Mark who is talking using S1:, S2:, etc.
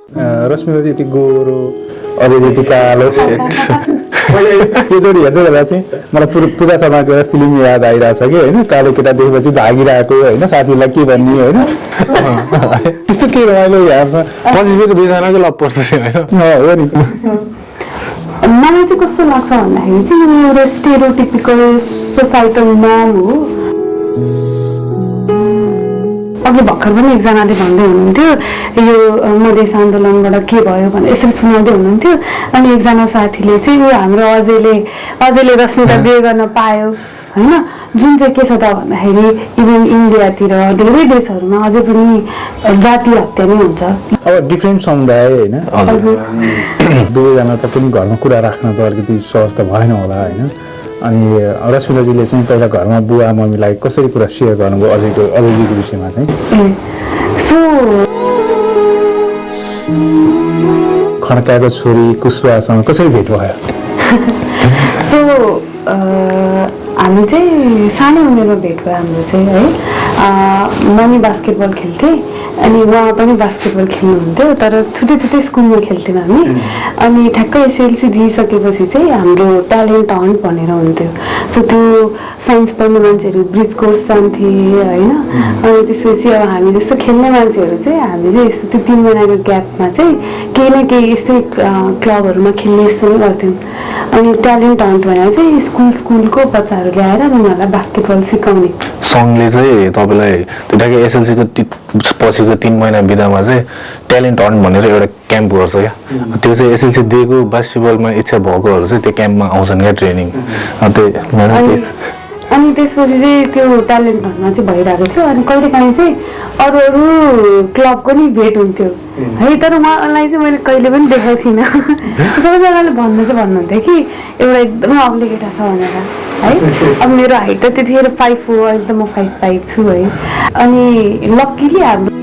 S1: रश्मिता त्यति गोरो अझै त्यति कालो यो जोडी हेर्दै बेला चाहिँ मलाई पूजा शर्माको एउटा फिल्म याद आइरहेछ कि होइन कालो केटा देखेपछि भागिरहेको होइन साथीलाई के भन्ने होइन त्यस्तो के रमाइलो हेर्छ
S2: पछि फेरि दुईजनाको लभ पर्छ होइन
S1: हो नि
S3: मलाई चाहिँ कस्तो लाग्छ भन्दाखेरि चाहिँ यो एउटा स्टेरियोटिपिकल सोसाइटल नर्म हो अघि भर्खर पनि एकजनाले भन्दै हुनुहुन्थ्यो यो मधेस आन्दोलनबाट के भयो भनेर यसरी सुनाउँदै हुनुहुन्थ्यो अनि एकजना साथीले चाहिँ यो हाम्रो अझैले रश्मिता बिहे गर्न पायो होइन जुन चाहिँ के छ त भन्दाखेरि इभन इन्डियातिर धेरै देशहरूमा अझै पनि जातीय हत्या नै हुन्छ
S1: अब डिफ्रेन्ट समुदाय होइन दुवैजना त पनि घरमा कुरा राख्न त अलिकति सहज त भएन होला होइन अनि रश्मिताजीले चाहिँ पहिला घरमा बुवा मम्मीलाई कसरी कुरा सेयर गर्नुभयो अजयजीको विषयमा चाहिँ
S3: सो
S1: खड्काको छोरी कुशवासँग कसरी भेट भयो
S3: सो हामी चाहिँ सानै उमेरमा भेट भयो हाम्रो चाहिँ है म नि बास्केटबल खेल्थेँ अनि उहाँ पनि बास्केटबल खेल्नुहुन्थ्यो तर छुट्टै छुट्टै स्कुलमा खेल्थ्यौँ हामी अनि ठ्याक्कै एसएलसी दिइसकेपछि चाहिँ हाम्रो ट्यालेन्ट हन्ट भनेर हुन्थ्यो सो त्यो साइन्स पढ्ने मान्छेहरू ब्रिज कोर्स जान्थे होइन अनि त्यसपछि अब हामी जस्तो खेल्ने मान्छेहरू चाहिँ हामी चाहिँ यस्तो त्यो 3 महिनाको ग्यापमा चाहिँ केही न केही यस्तै क्लबहरूमा खेल्ने यस्तो नै गर्थ्यौँ अनि ट्यालेन्ट हन्ट भनेर चाहिँ स्कुलको बच्चाहरू ल्याएर उनीहरूलाई बास्केटबल सिकाउने
S2: सङ्घले चाहिँ तपाईँलाई त्यो ठ्याक्कै एसएलसीको पछिको 3 महिना बिदामा चाहिँ ट्यालेन्ट हन्ट भनेर एउटा क्याम्प गर्छ क्या त्यो चाहिँ एसएलसी दिएको बास्केटबलमा इच्छा भएकोहरू चाहिँ त्यो क्याम्पमा आउँछन् क्या ट्रेनिङ
S3: अनि त्यसपछि चाहिँ त्यो ट्यालेन्ट हन्टमा चाहिँ भइरहेको थियो अनि कहिलेकाहीँ चाहिँ अरू क्लबको नि भेट हुन्थ्यो है तर उहाँलाई चाहिँ मैले कहिले पनि देखाएको थिइनँ सबैजनाले भन्नुहुन्थ्यो कि एउटा एकदमै अग्ली केटा छ भनेर है अब मेरो हाइट त त्यतिखेर 5 हो अहिले त म 5'5" छु है अनि लक्किली हाम्रो